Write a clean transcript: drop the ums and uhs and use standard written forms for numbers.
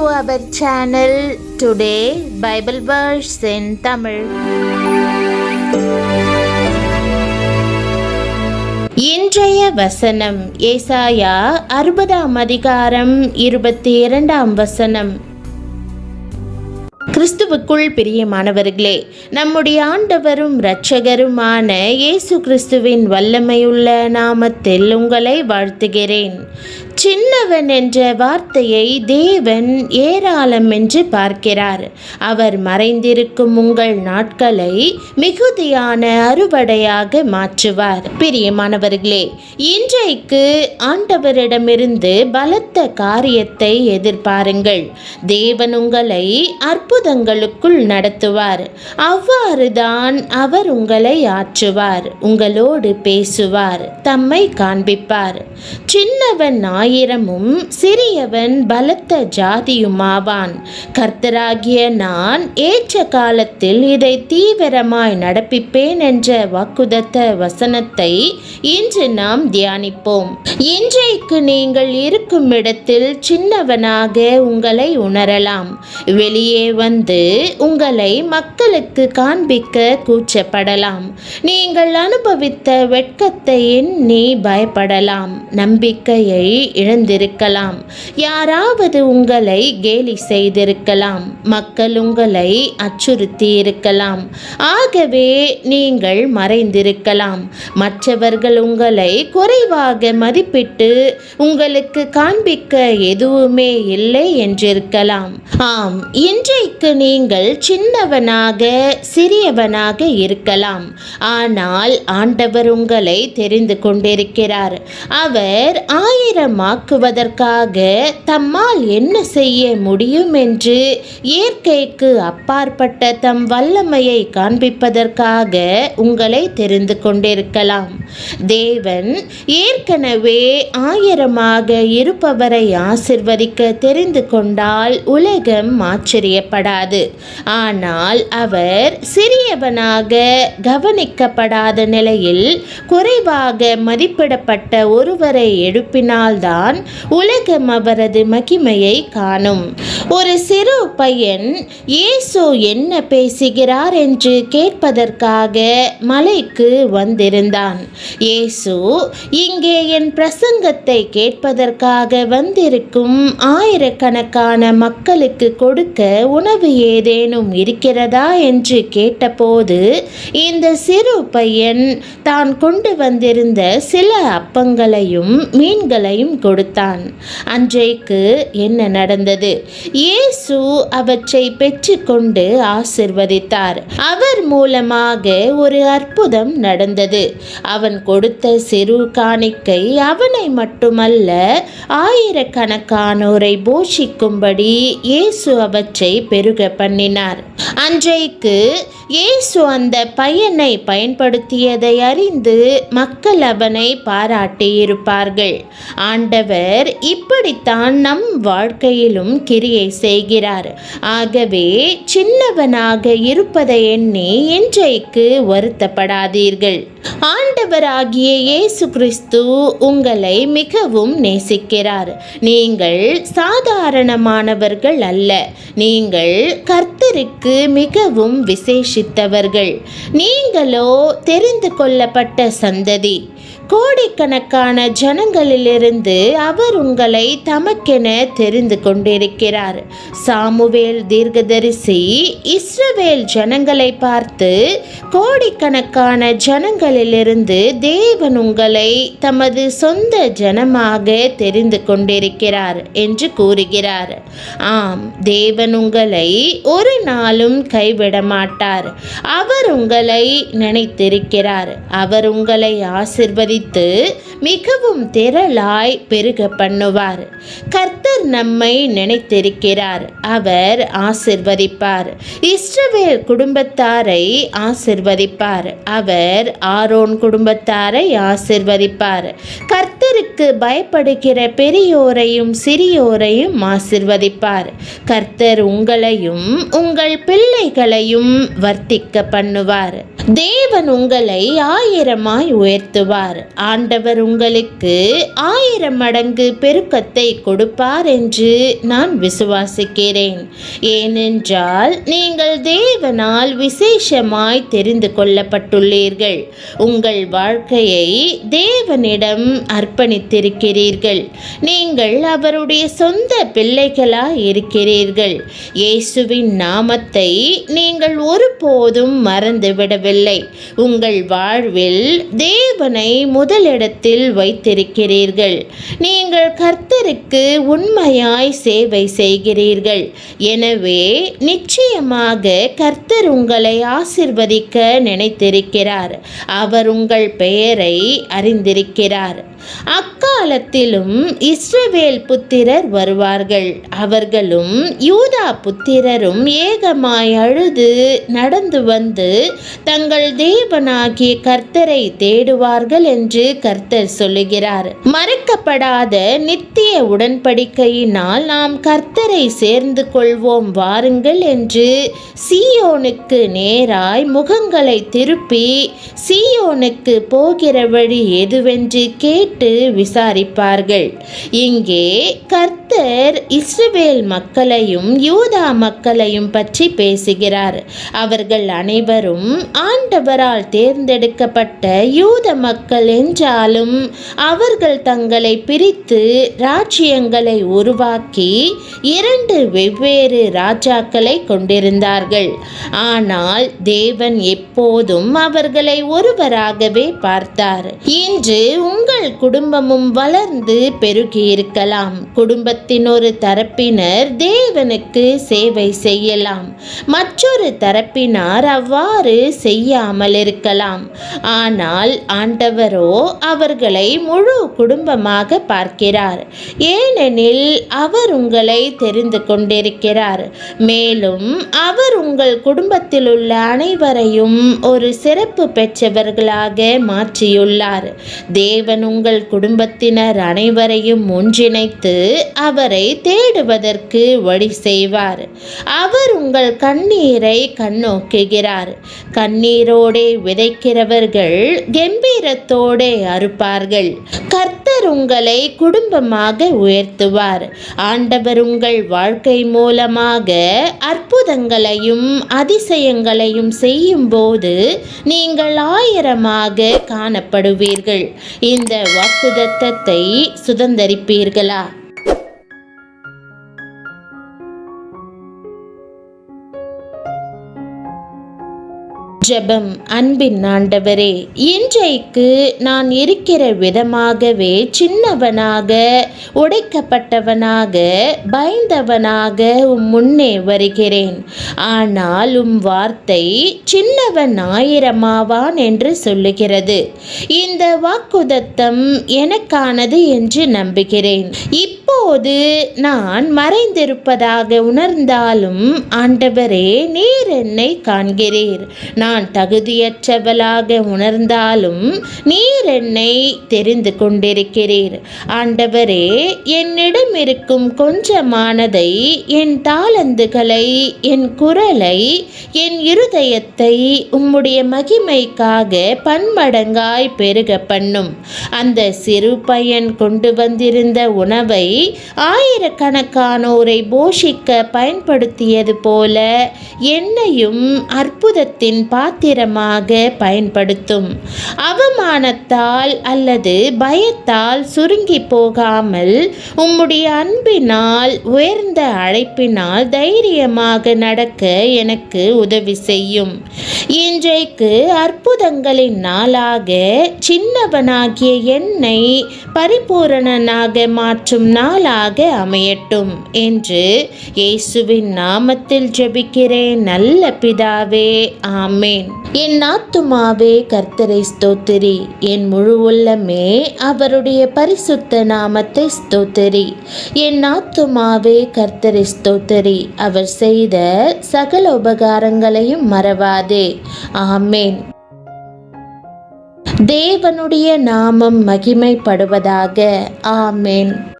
our channel. Today Bible verse in Tamil. இன்றைய வசனம் ஏசாயா 60 அதிகாரம் 22 வசனம். கிறிஸ்துவுக்குள் பிரியமானவர்களே, நம்முடைய ஆண்டவரும் இரட்சகருமான இயேசு கிறிஸ்துவின் வல்லமையுள்ள நாமத்தில் உங்களை வாழ்த்துகிறேன். சின்னவன் என்ற வார்த்தையை தேவன் ஏராளம் என்று பார்க்கிறார். அவர் மறைந்திருக்கும் உங்கள் நாட்களை மிகுதியான அறுவடையாக மாற்றுவார். பிரியமானவர்களே, இன்றைக்கு ஆண்டவரிடமிருந்து பலத்த காரியத்தை எதிர்பாருங்கள். தேவன் உங்களை அற்புதங்களுக்குள் நடத்துவார். அவ்வாறுதான் அவர் உங்களை ஆற்றுவார், உங்களோடு பேசுவார், தம்மை காண்பிப்பார். சின்னவன் 1000 சிறியவன் பலத்த ஜாதியுமாவான். கர்த்தராகிய நான் ஏற்ற காலத்தில் இதை தீவிரமாய் நடப்பிப்பேன் என்ற வாக்குதத்த வசனத்தை இன்று நாம் தியானிப்போம். இன்றைக்கு நீங்கள் இருக்கும் இடத்தில் சின்னவனாக உங்களை உணரலாம். வெளியே வந்து உங்களை மக்களுக்கு காண்பிக்க கூச்சப்படலாம். நீங்கள் அனுபவித்த வெட்கத்தை எண்ணி பயப்படலாம். நம்பிக்கையை இழந்திருக்கலாம். யாராவது உங்களை கேலி செய்திருக்கலாம். மக்கள் உங்களை அச்சுறுத்தி இருக்கலாம். ஆகவே நீங்கள் மறைந்திருக்கலாம். மற்றவர்கள் உங்களை குறைவாக மதிப்பிட்டு உங்களுக்கு காண்பிக்க எதுவுமே இல்லை என்றிருக்கலாம். ஆம், இன்றைக்கு நீங்கள் சின்னவனாக சிறியவனாக இருக்கலாம். ஆனால் ஆண்டவர் உங்களை தெரிந்து கொண்டிருக்கிறார். அவர் 1000 ஆக்குவதற்காக தம்மால் என்ன செய்ய முடியும் என்று இயற்கைக்கு அப்பாற்பட்ட தம் வல்லமையை காண்பிப்பதற்காக உங்களை தெரிந்து கொண்டிருக்கலாம். தேவன் ஏற்கனவே 1000 இருப்பவரை ஆசிர்வதிக்க தெரிந்து கொண்டால் உலகம் ஆச்சரியப்படாது. ஆனால் அவர் சிறியவனாக கவனிக்கப்படாத நிலையில் குறைவாக மதிப்பிடப்பட்ட ஒருவரை எழுப்பினால்தான் உலகம் அவரது மகிமையை காணும். ஒரு சிறு பையன் இயேசு என்ன பேசுகிறார் என்று கேட்பதற்காக மலைக்கு வந்திருந்தான். இயேசு, இங்கே என் பிரசங்கத்தை கேட்பதற்காக வந்திருக்கும் ஆயிரக்கணக்கான மக்களுக்கு கொடுக்க உணவு ஏதேனும் இருக்கிறதா என்று கேட்டபோது இந்த சிறு பையன் தான் கொண்டு வந்திருந்த சில அப்பங்களையும் மீன்களையும் கொடுத்தான். அன்றைக்கு என்ன நடந்தது? இயேசு அவற்றை பெற்றுக்கொண்டு ஆசிர்வதித்தார். அவர் மூலமாக ஒரு அற்புதம் நடந்தது. அவன் கொடுத்த சிறு காணிக்கை அவனை மட்டுமல்ல, ஆயிரக்கணக்கானோரை போஷிக்கும்படி இயேசு அவற்றை பெருக பண்ணினார். அன்றைக்கு இயேசு அந்த பையனை பயன்படுத்தியதை அறிந்து மக்கள் அவனை பாராட்டியிருப்பார்கள். ஆண்டவர் இப்படித்தான் நம் வாழ்க்கையிலும் கிரியை செய்கிறார். ஆகவே சின்னவனாக இருப்பதை எண்ணி இன்றைக்கு வருத்தப்படாதீர்கள். ஆண்டவராகிய இயேசு கிறிஸ்து உங்களை மிகவும் நேசிக்கிறார். நீங்கள் சாதாரணமானவர்கள் அல்ல. நீங்கள் கர்த்தருக்கு மிகவும் விசேஷித்தவர்கள். நீங்களோ தெரிந்து கொள்ளப்பட்ட சந்ததி. கோடிக்கணக்கான ஜனங்களிலிருந்து அவர் உங்களை தமக்கென தெரிந்து கொண்டிருக்கிறார். சாமுவேல் தீர்க்கதரிசி இஸ்ரவேல் ஜனங்களை பார்த்து, கோடிக்கணக்கான ஜனங்களிலிருந்து தேவன் உங்களை தமது சொந்த ஜனமாக தெரிந்து கொண்டிருக்கிறார் என்று கூறுகிறார். ஆம், தேவன் உங்களை ஒரு நாளும் கைவிட மாட்டார். அவர் உங்களை நினைத்திருக்கிறார். அவர் உங்களை ஆசீர்வதித்து மிகவும் திரளாய் பெருக பண்ணுவார். கர்த்தர் நம்மை நினைத்திருக்கிறார். அவர் ஆசிர்வதிப்பார். இஸ்ரவேல் குடும்பத்தாரை ஆசிர்வதிப்பார். அவர் ஆரோன் குடும்பத்தாரை ஆசிர்வதிப்பார். கர்த்தருக்கு பயப்படுகிற பெரியோரையும் சிறியோரையும் ஆசிர்வதிப்பார். கர்த்தர் உங்களையும் உங்கள் பிள்ளைகளையும் வர்த்திக்க பண்ணுவார். தேவன் உங்களை 1000 உயர்த்துவார். ஆண்டவர் உங்களுக்கு 1000 மடங்கு பெருக்கத்தை கொடுப்பார் என்று நான் விசுவாசிக்கிறேன். ஏனென்றால் நீங்கள் தேவனால் விசேஷமாய் தெரிந்து கொள்ளப்பட்டுள்ளீர்கள். உங்கள் வாழ்க்கையை தேவனிடம் அர்ப்பணித்திருக்கிறீர்கள். நீங்கள் அவருடைய சொந்த பிள்ளைகளாய் இருக்கிறீர்கள். இயேசுவின் நாமத்தை நீங்கள் ஒருபோதும் மறந்துவிடவில்லை. உங்கள் வாழ்வில் தேவனை முதலிடத்தில் வைத்திருக்கிறீர்கள். நீங்கள் கர்த்தருக்கு உண்மையாய் சேவை செய்கிறீர்கள். எனவே நிச்சயமாக கர்த்தர் உங்களை ஆசீர்வதிக்க நினைத்திருக்கிறார். அவர் உங்கள் பெயரை அறிந்திருக்கிறார். அக்காலத்திலும் இஸ்ரவேல் புத்திரர் வருவார்கள். அவர்களும் யூதா புத்திரரும் ஏகமாய் அழுது நடந்து வந்து தங்கள் தேவனாகிய கர்த்தரை தேடுவார்கள் என்று கர்த்தர் சொல்லுகிறார். மறைக்கப்படாத நித்திய உடன்படிக்கையினால் நாம் கர்த்தரை சேர்ந்து கொள்வோம் வாருங்கள் என்று சீயோனுக்கு நேராய் முகங்களை திருப்பி சீயோனுக்கு போகிற வழி எதுவென்று கேட்டு விசாரிப்பார்கள். இங்கே கர்த்தர் இஸ்ரவேல் மக்களையும் யூதா மக்களையும் பற்றி பேசுகிறார். அவர்கள் அனைவரும் ஆண்டவரால் தேர்ந்தெடுக்கப்பட்ட யூத மக்கள் என்றாலும் அவர்கள் தங்களை பிரித்து ராஜ்யங்களை உருவாக்கி 2 வெவ்வேறு ராஜாக்களை கொண்டிருந்தார்கள். ஆனால் தேவன் எப்போதும் அவர்களை ஒருவராகவே பார்த்தார். இன்று உங்கள் குடும்பமும் வளர்ந்து பெருகியிருக்கலாம். குடும்பத்தின் ஒரு தரப்பினர் தேவனுக்கு சேவை செய்யலாம். மற்றொரு தரப்பினர் அவ்வாறு செய்யாமல் இருக்கலாம். ஆனால் ஆண்டவரோ அவர்களை முழு குடும்பமாக பார்க்கிறார். ஏனெனில் அவர் உங்களை தெரிந்து கொண்டிருக்கிறார். மேலும் அவர் உங்கள் குடும்பத்தில் உள்ள அனைவரையும் ஒரு சிறப்பு பெற்றவர்களாக மாற்றியுள்ளார். தேவன் உங்கள் குடும்பத்தினர் அனைவரையும் ஒன்றிணைத்து அவரை தேடுவதற்கு வழி செய்வார். அவர் உங்கள் கண்ணீரை கண்ணோக்குகிறார். கண்ணீரோடே விதைக்கிறவர்கள் கம்பீரத்தோடே அறுப்பார்கள். கர்த்தர் உங்களை குடும்பமாக உயர்த்துவார். ஆண்டவர் உங்கள் வாழ்க்கை மூலமாக அற்புதங்களையும் அதிசயங்களையும் செய்யும் போது நீங்கள் 1000 காணப்படுவீர்கள். இந்த வாக்குத்தத்தத்தை சுதந்தரிப்பீர்களா? ஜெபம். அன்பின் ஆண்டவரே, இன்றைக்கு நான் இருக்கிற விதமாகவே சின்னவனாக, உடைக்கப்பட்டவனாக, பயந்தவனாக முன்னே வருகிறேன். ஆனால் வார்த்தை சின்னவன் 1000 என்று சொல்லுகிறது. இந்த வாக்குத்தத்தம் எனக்கானது என்று நம்புகிறேன். இப்போது நான் மறைந்திருப்பதாக உணர்ந்தாலும் ஆண்டவரே, நீர் என்னை காண்கிறீர். நான் தகுதியற்றவளாக உணர்ந்தாலும் நீர் என்னை தெரிந்து கொண்டிருக்கிறீர். ஆண்டவரே, என்னிடம் இருக்கும் கொஞ்சமானதை, என் தாளந்துகளை, என் குரலை, என் இருதயத்தை உம்முடைய மகிமைக்காக பன்மடங்காய் பெருக பண்ணும். அந்த சிறு பையன் கொண்டு வந்திருந்த உணவை ஆயிரக்கணக்கானோரை போஷிக்க பயன்படுத்தியது போல என்னையும் அற்புதத்தின் பாத்திரமாக பயன்படுத்தும். அவமானத்தால் அல்லது பயத்தால் சுருங்கி போகாமல் உம்முடைய அன்பினால், உயர்ந்த அழைப்பினால் தைரியமாக நடக்க எனக்கு உதவி செய்யும். இன்றைக்கு அற்புதங்களின் நாளாக சின்னவனாகிய என்னை பரிபூரணனாக மாற்றும் நாளாக அமையட்டும் என்று இயேசுவின் நாமத்தில் ஜெபிக்கிறேன் நல்ல பிதாவே, ஆமேன். என் ஆத்துமாவே கர்த்தரை ஸ்தோத்திரி, என் முழு உள்ளமே அவருடைய பரிசுத்த நாமத்தை ஸ்தோத்திரி. என் ஆத்துமாவே கர்த்தரை ஸ்தோத்திரி, அவர் செய்த சகல உபகாரங்களையும் மறவாதே. ஆமேன். தேவனுடைய நாமம் மகிமைப்படுவதாக. ஆமேன்.